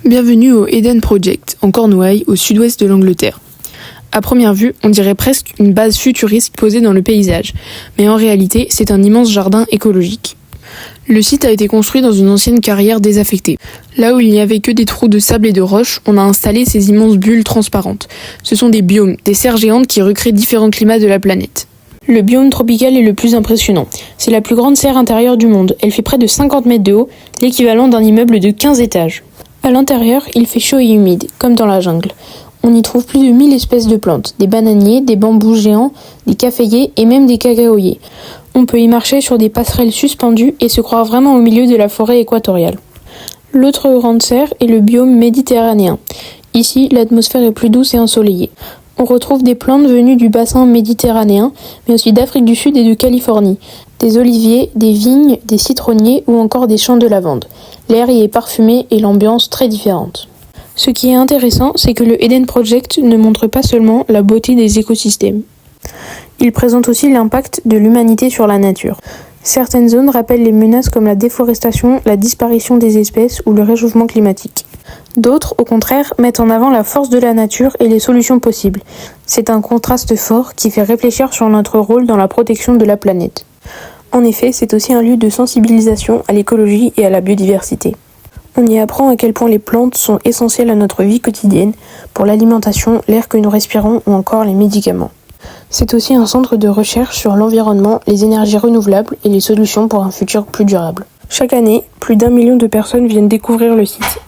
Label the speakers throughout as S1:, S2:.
S1: Bienvenue au Eden Project, en Cornouailles, au sud-ouest de l'Angleterre. À première vue, on dirait presque une base futuriste posée dans le paysage, mais en réalité, c'est un immense jardin écologique. Le site a été construit dans une ancienne carrière désaffectée. Là où il n'y avait que des trous de sable et de roches, on a installé ces immenses bulles transparentes. Ce sont des biomes, des serres géantes qui recréent différents climats de la planète. Le biome tropical est le plus impressionnant. C'est la plus grande serre intérieure du monde. Elle fait près de 50 mètres de haut, l'équivalent d'un immeuble de 15 étages. À l'intérieur, il fait chaud et humide, comme dans la jungle. On y trouve plus de 1000 espèces de plantes, des bananiers, des bambous géants, des caféiers et même des cacaoyers. On peut y marcher sur des passerelles suspendues et se croire vraiment au milieu de la forêt équatoriale. L'autre grande serre est le biome méditerranéen. Ici, l'atmosphère est plus douce et ensoleillée. On retrouve des plantes venues du bassin méditerranéen, mais aussi d'Afrique du Sud et de Californie. Des oliviers, des vignes, des citronniers ou encore des champs de lavande. L'air y est parfumé et l'ambiance très différente. Ce qui est intéressant, c'est que le Eden Project ne montre pas seulement la beauté des écosystèmes. Il présente aussi l'impact de l'humanité sur la nature. Certaines zones rappellent les menaces comme la déforestation, la disparition des espèces ou le réchauffement climatique. D'autres, au contraire, mettent en avant la force de la nature et les solutions possibles. C'est un contraste fort qui fait réfléchir sur notre rôle dans la protection de la planète. En effet, c'est aussi un lieu de sensibilisation à l'écologie et à la biodiversité. On y apprend à quel point les plantes sont essentielles à notre vie quotidienne, pour l'alimentation, l'air que nous respirons ou encore les médicaments. C'est aussi un centre de recherche sur l'environnement, les énergies renouvelables et les solutions pour un futur plus durable. Chaque année, plus d'1 million de personnes viennent découvrir le site.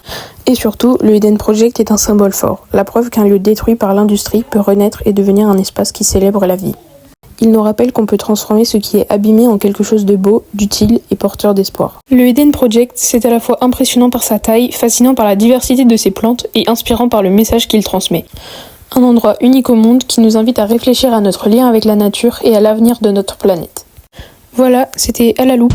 S1: Et surtout, le Eden Project est un symbole fort, la preuve qu'un lieu détruit par l'industrie peut renaître et devenir un espace qui célèbre la vie. Il nous rappelle qu'on peut transformer ce qui est abîmé en quelque chose de beau, d'utile et porteur d'espoir. Le Eden Project, c'est à la fois impressionnant par sa taille, fascinant par la diversité de ses plantes et inspirant par le message qu'il transmet. Un endroit unique au monde qui nous invite à réfléchir à notre lien avec la nature et à l'avenir de notre planète. Voilà, c'était À la loupe.